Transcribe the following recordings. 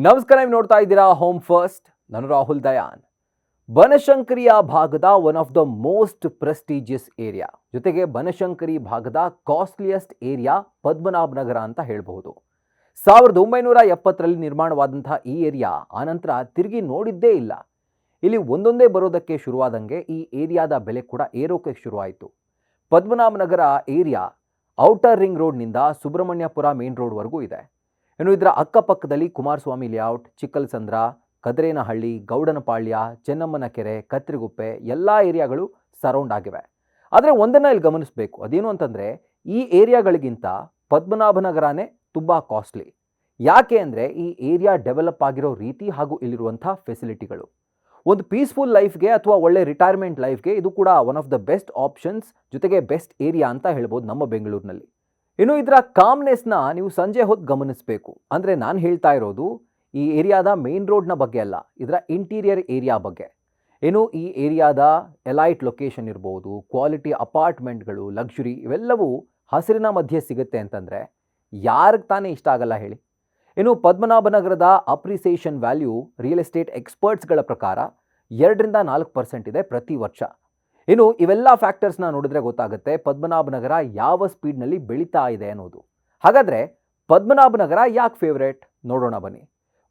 ನಮಸ್ಕಾರ, ನೀವು ನೋಡ್ತಾ ಇದ್ದೀರಾ ಹೋಮ್ ಫಸ್ಟ್. ನಾನು ರಾಹುಲ್ ದಯಾನ್. ಬನಶಂಕರಿಯ ಭಾಗದ one of the most prestigious area, ಜೊತೆಗೆ ಬನಶಂಕರಿ ಭಾಗದ ಕಾಸ್ಟ್ಲಿಯೆಸ್ಟ್ ಏರಿಯಾ ಪದ್ಮನಾಭನಗರ ಅಂತ ಹೇಳಬಹುದು. 1970ರಲ್ಲಿ ನಿರ್ಮಾಣವಾದಂತಹ ಈ ಏರಿಯಾ ಆನಂತರ ತಿರುಗಿ ನೋಡಿದ್ದೇ ಇಲ್ಲ. ಇಲ್ಲಿ ಒಂದೊಂದೇ ಬರೋದಕ್ಕೆ ಶುರುವಾದಂಗೆ ಈ ಏರಿಯಾದ ಬೆಲೆ ಕೂಡ ಏರೋಕೆ ಶುರುವಾಯಿತು. ಪದ್ಮನಾಭನಗರ ಏರಿಯಾ ಔಟರ್ ರಿಂಗ್ ರೋಡ್ನಿಂದ ಸುಬ್ರಹ್ಮಣ್ಯಪುರ ಮೇನ್ ರೋಡ್ವರೆಗೂ ಇದೆ. ಇನ್ನು ಇದರ ಅಕ್ಕಪಕ್ಕದಲ್ಲಿ ಕುಮಾರಸ್ವಾಮಿ ಲೇಔಟ್, ಚಿಕ್ಕಲ್ಸಂದ್ರ, ಕದ್ರೇನಹಳ್ಳಿ, ಗೌಡನಪಾಳ್ಯ, ಚೆನ್ನಮ್ಮನ ಕೆರೆ, ಕತ್ರಿಗುಪ್ಪೆ ಎಲ್ಲ ಏರಿಯಾಗಳು ಸರೌಂಡ್ ಆಗಿವೆ. ಆದರೆ ಒಂದನ್ನು ಇಲ್ಲಿ ಗಮನಿಸಬೇಕು, ಅದೇನು ಅಂತಂದರೆ ಈ ಏರಿಯಾಗಳಿಗಿಂತ ಪದ್ಮನಾಭನಗರನೇ ತುಂಬ ಕಾಸ್ಟ್ಲಿ. ಯಾಕೆ ಅಂದರೆ ಈ ಏರಿಯಾ ಡೆವಲಪ್ ಆಗಿರೋ ರೀತಿ ಹಾಗೂ ಇಲ್ಲಿರುವಂಥ ಫೆಸಿಲಿಟಿಗಳು. ಒಂದು ಪೀಸ್ಫುಲ್ ಲೈಫ್ಗೆ ಅಥವಾ ಒಳ್ಳೆ ರಿಟೈರ್ಮೆಂಟ್ ಲೈಫ್ಗೆ ಇದು ಕೂಡ one of the best options, ಜೊತೆಗೆ ಬೆಸ್ಟ್ ಏರಿಯಾ ಅಂತ ಹೇಳ್ಬೋದು ನಮ್ಮ ಬೆಂಗಳೂರಿನಲ್ಲಿ. ಇನ್ನು ಇದರ ಕಾಮ್ನೆಸ್ನ ನೀವು ಸಂಜೆ ಹೊತ್ತು ಗಮನಿಸಬೇಕು. ಅಂದರೆ ನಾನು ಹೇಳ್ತಾ ಇರೋದು ಈ ಏರಿಯಾದ ಮೇನ್ ರೋಡ್ನ ಬಗ್ಗೆ ಅಲ್ಲ, ಇದರ ಇಂಟೀರಿಯರ್ ಏರಿಯಾ ಬಗ್ಗೆ. ಏನು ಈ ಏರಿಯಾದ ಎಲೈಟ್ ಲೊಕೇಶನ್ ಇರ್ಬೋದು, ಕ್ವಾಲಿಟಿ ಅಪಾರ್ಟ್ಮೆಂಟ್ಗಳು, ಲಕ್ಸುರಿ ಇವೆಲ್ಲವೂ ಹಸಿರಿನ ಮಧ್ಯೆ ಸಿಗುತ್ತೆ ಅಂತಂದರೆ ಯಾರಿಗೆ ತಾನೇ ಇಷ್ಟ ಆಗಲ್ಲ ಹೇಳಿ. ಇನ್ನು ಪದ್ಮನಾಭನಗರದ ಅಪ್ರಿಸಿಯೇಷನ್ ವ್ಯಾಲ್ಯೂ ರಿಯಲ್ ಎಸ್ಟೇಟ್ ಎಕ್ಸ್ಪರ್ಟ್ಸ್ಗಳ ಪ್ರಕಾರ 2-4% ಇದೆ ಪ್ರತಿ ವರ್ಷ. ಇನ್ನು ಇವೆಲ್ಲ ಫ್ಯಾಕ್ಟರ್ಸ್ನ ನೋಡಿದ್ರೆ ಗೊತ್ತಾಗುತ್ತೆ ಪದ್ಮನಾಭನಗರ ಯಾವ ಸ್ಪೀಡ್ನಲ್ಲಿ ಬೆಳೀತಾ ಇದೆ ಅನ್ನೋದು. ಹಾಗಾದರೆ ಪದ್ಮನಾಭನಗರ ಯಾಕೆ ಫೇವ್ರೇಟ್ ನೋಡೋಣ ಬನ್ನಿ.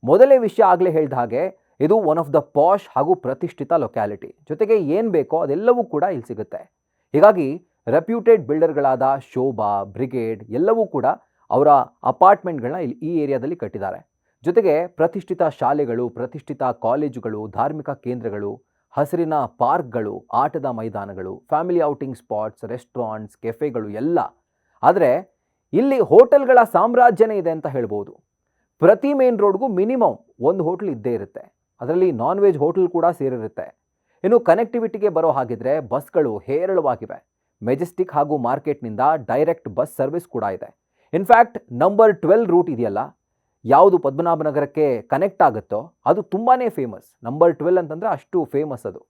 ಮೊದಲೇ ವಿಷಯ ಆಗಲೇ ಹೇಳಿದ ಹಾಗೆ ಇದು ಒನ್ ಆಫ್ ದ ಪಾಶ್ ಹಾಗೂ ಪ್ರತಿಷ್ಠಿತ ಲೊಕ್ಯಾಲಿಟಿ. ಜೊತೆಗೆ ಏನು ಬೇಕೋ ಅದೆಲ್ಲವೂ ಕೂಡ ಇಲ್ಲಿ ಸಿಗುತ್ತೆ. ಹೀಗಾಗಿ ರೆಪ್ಯೂಟೆಡ್ ಬಿಲ್ಡರ್ಗಳಾದ ಶೋಭಾ, ಬ್ರಿಗೇಡ್ ಎಲ್ಲವೂ ಕೂಡ ಅವರ ಅಪಾರ್ಟ್ಮೆಂಟ್ಗಳನ್ನ ಇಲ್ಲಿ ಈ ಏರಿಯಾದಲ್ಲಿ ಕಟ್ಟಿದ್ದಾರೆ. ಜೊತೆಗೆ ಪ್ರತಿಷ್ಠಿತ ಶಾಲೆಗಳು, ಪ್ರತಿಷ್ಠಿತ ಕಾಲೇಜುಗಳು, ಧಾರ್ಮಿಕ ಕೇಂದ್ರಗಳು, ಹಸಿರಿನ ಪಾರ್ಕ್ಗಳು, ಆಟದ ಮೈದಾನಗಳು, ಫ್ಯಾಮಿಲಿ ಔಟಿಂಗ್ ಸ್ಪಾಟ್ಸ್, ರೆಸ್ಟೋರೆಂಟ್ಸ್, ಕೆಫೆಗಳು ಎಲ್ಲ. ಆದರೆ ಇಲ್ಲಿ ಹೋಟೆಲ್ಗಳ ಸಾಮ್ರಾಜ್ಯನೇ ಇದೆ ಅಂತ ಹೇಳ್ಬೋದು. ಪ್ರತಿ ಮೇನ್ ರೋಡ್ಗೂ ಮಿನಿಮಮ್ ಒಂದು ಹೋಟೆಲ್ ಇದ್ದೇ ಇರುತ್ತೆ. ಅದರಲ್ಲಿ ನಾನ್ ವೆಜ್ ಹೋಟೆಲ್ ಕೂಡ ಸೇರಿರುತ್ತೆ. ಇನ್ನು ಕನೆಕ್ಟಿವಿಟಿಗೆ ಬರೋ ಹಾಗಿದ್ರೆ ಬಸ್ಗಳು ಹೇರಳವಾಗಿವೆ. ಮೆಜೆಸ್ಟಿಕ್ ಹಾಗೂ ಮಾರ್ಕೆಟ್ನಿಂದ ಡೈರೆಕ್ಟ್ ಬಸ್ ಸರ್ವಿಸ್ ಕೂಡ ಇದೆ. ಇನ್ಫ್ಯಾಕ್ಟ್ ನಂಬರ್ 12 ರೂಟ್ ಇದೆಯಲ್ಲ, ಯಾವುದು ಪದ್ಮನಾಭನಗರಕ್ಕೆ ಕನೆಕ್ಟ್ ಆಗುತ್ತೋ ಅದು ತುಂಬಾ ಫೇಮಸ್. ನಂಬರ್ 12 ಅಂತಂದರೆ ಅಷ್ಟು ಫೇಮಸ್ ಅದು.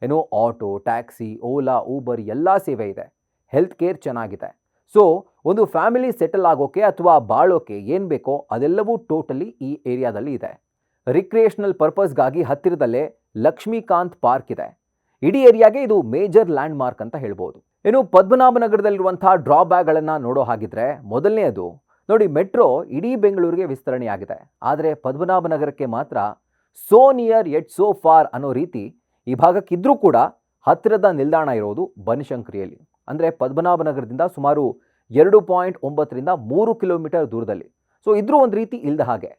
ಏನು ಆಟೋ, ಟ್ಯಾಕ್ಸಿ, ಓಲಾ, ಊಬರ್ ಎಲ್ಲ ಸೇವೆ ಇದೆ. ಹೆಲ್ತ್ ಕೇರ್ ಚೆನ್ನಾಗಿದೆ. ಸೊ ಒಂದು ಫ್ಯಾಮಿಲಿ ಸೆಟಲ್ ಆಗೋಕೆ ಅಥವಾ ಬಾಳೋಕೆ ಏನು ಬೇಕೋ ಅದೆಲ್ಲವೂ ಟೋಟಲಿ ಈ ಏರಿಯಾದಲ್ಲಿ ಇದೆ. ರಿಕ್ರಿಯೇಷನಲ್ ಪರ್ಪಸ್ಗಾಗಿ ಹತ್ತಿರದಲ್ಲೇ ಲಕ್ಷ್ಮೀಕಾಂತ್ ಪಾರ್ಕ್ ಇದೆ. ಇಡೀ ಏರಿಯಾಗೆ ಇದು ಮೇಜರ್ ಲ್ಯಾಂಡ್ ಮಾರ್ಕ್ ಅಂತ ಹೇಳ್ಬೋದು. ಇನ್ನು ಪದ್ಮನಾಭನಗರದಲ್ಲಿರುವಂಥ ಡ್ರಾಬ್ಯಾಕ್ಗಳನ್ನು ನೋಡೋ ಹಾಗಿದ್ರೆ ಮೊದಲನೇದು ನೋಡಿ, ಮೆಟ್ರೋ ಇಡೀ ಬೆಂಗಳೂರಿಗೆ ವಿಸ್ತರಣೆಯಾಗಿದೆ. ಆದರೆ ಪದ್ಮನಾಭನಗರಕ್ಕೆ ಮಾತ್ರ so near yet so far ಅನ್ನೋ ರೀತಿ ಈ ಭಾಗಕ್ಕಿದ್ರೂ ಕೂಡ ಹತ್ತಿರದ ನಿಲ್ದಾಣ ಇರೋದು ಬನಶಂಕರಿಯಲ್ಲಿ. ಅಂದರೆ ಪದ್ಮನಾಭನಗರದಿಂದ ಸುಮಾರು 2.9ರಿಂದ 3 ಕಿಲೋಮೀಟರ್ ದೂರದಲ್ಲಿ. ಸೊ ಇದ್ರೂ ಒಂದು ರೀತಿ ಇಲ್ಲದ ಹಾಗೆ.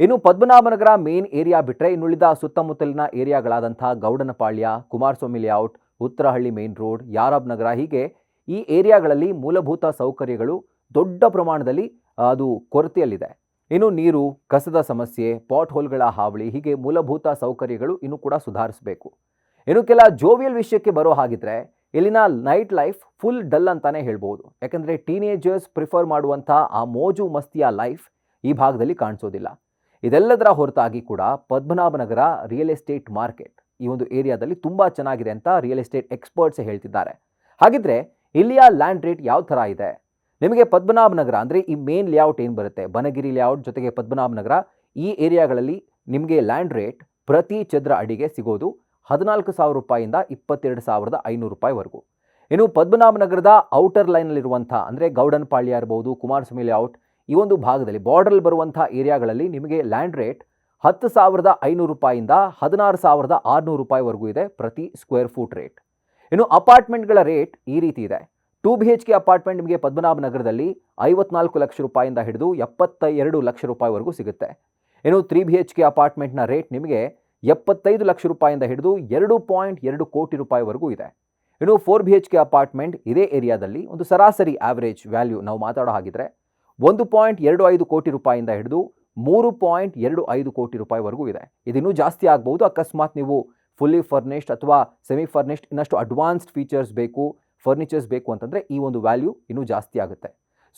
ಇನ್ನು ಪದ್ಮನಾಭನಗರ ಮೇನ್ ಏರಿಯಾ ಬಿಟ್ಟರೆ ಇನ್ನುಳಿದ ಸುತ್ತಮುತ್ತಲಿನ ಏರಿಯಾಗಳಾದಂಥ Gowdanapalya, Kumaraswamy layout, Uttarahalli main road, Yarab Nagar ಹೀಗೆ ಈ ಏರಿಯಾಗಳಲ್ಲಿ ಮೂಲಭೂತ ಸೌಕರ್ಯಗಳು ದೊಡ್ಡ ಪ್ರಮಾಣದಲ್ಲಿ ಅದು ಕೊರತೆಯಲ್ಲಿದೆ. ಇನ್ನು ನೀರು, ಕಸದ ಸಮಸ್ಯೆ, ಪಾಟ್ ಹೋಲ್ಗಳ ಹಾವಳಿ ಹೀಗೆ ಮೂಲಭೂತ ಸೌಕರ್ಯಗಳು ಇನ್ನೂ ಕೂಡ ಸುಧಾರಿಸಬೇಕು. ಇನ್ನು ಕೆಲ ಜೋವಿಯಲ್ ವಿಷಯಕ್ಕೆ ಬರೋ ಹಾಗಿದ್ರೆ ಇಲ್ಲಿನ ನೈಟ್ ಲೈಫ್ ಫುಲ್ ಡಲ್ ಅಂತಾನೆ ಹೇಳ್ಬೋದು. ಯಾಕಂದರೆ ಟೀನೇಜರ್ಸ್ ಪ್ರಿಫರ್ ಮಾಡುವಂಥ ಆ ಮೋಜು ಮಸ್ತಿಯ ಲೈಫ್ ಈ ಭಾಗದಲ್ಲಿ ಕಾಣಿಸೋದಿಲ್ಲ. ಇದೆಲ್ಲದರ ಹೊರತಾಗಿ ಕೂಡ ಪದ್ಮನಾಭನಗರ ರಿಯಲ್ ಎಸ್ಟೇಟ್ ಮಾರ್ಕೆಟ್ ಈ ಒಂದು ಏರಿಯಾದಲ್ಲಿ ತುಂಬ ಚೆನ್ನಾಗಿದೆ ಅಂತ ರಿಯಲ್ ಎಸ್ಟೇಟ್ ಎಕ್ಸ್ಪರ್ಟ್ಸ್ ಹೇಳ್ತಿದ್ದಾರೆ. ಹಾಗಿದ್ರೆ ಇಲ್ಲಿಯ ಲ್ಯಾಂಡ್ ರೇಟ್ ಯಾವ ಥರ ಇದೆ? ನಿಮಗೆ ಪದ್ಮನಾಭನಗರ ಅಂದರೆ ಈ ಮೇನ್ ಲೇಔಟ್ ಏನು ಬರುತ್ತೆ, ಬನಗಿರಿ ಲೇಔಟ್ ಜೊತೆಗೆ ಪದ್ಮನಾಭನಗರ, ಈ ಏರಿಯಾಗಳಲ್ಲಿ ನಿಮಗೆ ಲ್ಯಾಂಡ್ ರೇಟ್ ಪ್ರತಿ ಚದರ ಅಡಿಗೆ ಸಿಗೋದು 14,000 ರೂಪಾಯಿಂದ 22,500 ರೂಪಾಯಿವರೆಗೂ. ಇನ್ನು ಪದ್ಮನಾಭನಗರದ ಔಟರ್ ಲೈನಲ್ಲಿರುವಂಥ ಅಂದರೆ ಗೌಡನಪಾಳ್ಯ ಇರ್ಬೋದು, ಕುಮಾರಸ್ವಾಮಿ ಲೇಔಟ್ ಈ ಒಂದು ಭಾಗದಲ್ಲಿ ಬಾರ್ಡರಲ್ಲಿ ಬರುವಂಥ ಏರಿಯಾಗಳಲ್ಲಿ ನಿಮಗೆ ಲ್ಯಾಂಡ್ ರೇಟ್ 10,500 ರೂಪಾಯಿಂದ 16,600 ರೂಪಾಯಿವರೆಗೂ ಇದೆ ಪ್ರತಿ ಸ್ಕ್ವೇರ್ ಫೂಟ್ ರೇಟ್. ಇನ್ನು ಅಪಾರ್ಟ್ಮೆಂಟ್ಗಳ ರೇಟ್ ಈ ರೀತಿ ಇದೆ. 2 BHK ಅಪಾರ್ಟ್ಮೆಂಟ್ ನಿಮಗೆ ಪದ್ಮನಾಭನಗರದಲ್ಲಿ 54 ಲಕ್ಷ ರೂಪಾಯಿಂದ ಹಿಡಿದು 72 ಲಕ್ಷ ರೂಪಾಯಿವರೆಗೂ ಸಿಗುತ್ತೆ. ಇನ್ನು 3 BHK ಅಪಾರ್ಟ್ಮೆಂಟ್ನ ರೇಟ್ ನಿಮಗೆ 75 ಲಕ್ಷ ರೂಪಾಯಿಂದ ಹಿಡಿದು 2.2 ಕೋಟಿ ರೂಪಾಯಿವರೆಗೂ ಇದೆ. ಇನ್ನು 4 BHK ಅಪಾರ್ಟ್ಮೆಂಟ್ ಇದೇ ಏರಿಯಾದಲ್ಲಿ ಒಂದು ಸರಾಸರಿ ಆವರೇಜ್ ವ್ಯಾಲ್ಯೂ ನಾವು ಮಾತಾಡೋ ಹಾಗಿದ್ರೆ 1.25 ಕೋಟಿ ರೂಪಾಯಿಂದ ಹಿಡಿದು 3.25 ಕೋಟಿ ರೂಪಾಯಿವರೆಗೂ ಇದೆ. ಇದಿನ್ನೂ ಜಾಸ್ತಿ ಆಗ್ಬೋದು ಅಕಸ್ಮಾತ್ ನೀವು ಫುಲ್ಲಿ ಫರ್ನಿಶ್ಡ್ ಅಥವಾ ಸೆಮಿ ಫರ್ನಿಶ್ಡ್ ಇನ್ನಷ್ಟು ಅಡ್ವಾನ್ಸ್ಡ್ ಫೀಚರ್ಸ್ ಬೇಕು, ಫರ್ನಿಚರ್ಸ್ ಬೇಕು ಅಂತಂದರೆ ಈ ಒಂದು ವ್ಯಾಲ್ಯೂ ಇನ್ನೂ ಜಾಸ್ತಿ ಆಗುತ್ತೆ.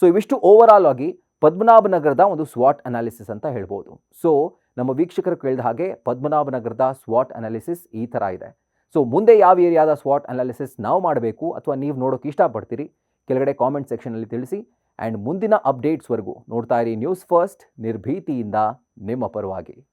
ಸೊ ಇವಿಷ್ಟು ಓವರ್ ಆಲ್ ಆಗಿ ಪದ್ಮನಾಭನಗರದ ಒಂದು ಸ್ವಾಟ್ ಅನಾಲಿಸಿಸ್ ಅಂತ ಹೇಳ್ಬೋದು. ಸೊ ನಮ್ಮ ವೀಕ್ಷಕರು ಕೇಳಿದ ಹಾಗೆ ಪದ್ಮನಾಭನಗರದ ಸ್ವಾಟ್ ಅನಾಲಿಸಿಸ್ ಈ ಥರ ಇದೆ. ಸೊ ಮುಂದೆ ಯಾವ ಏರಿಯಾದ ಸ್ವಾಟ್ ಅನಾಲಿಸಿಸ್ ನಾವು ಮಾಡಬೇಕು ಅಥವಾ ನೀವು ನೋಡೋಕೆ ಇಷ್ಟಪಡ್ತೀರಿ ಕೆಳಗಡೆ ಕಾಮೆಂಟ್ ಸೆಕ್ಷನಲ್ಲಿ ತಿಳಿಸಿ. ಆ್ಯಂಡ್ ಮುಂದಿನ ಅಪ್ಡೇಟ್ಸ್ವರೆಗೂ ನೋಡ್ತಾ ಇರಿ ನ್ಯೂಸ್ ಫಸ್ಟ್, ನಿರ್ಭೀತಿಯಿಂದ ನಿಮ್ಮ ಪರವಾಗಿ.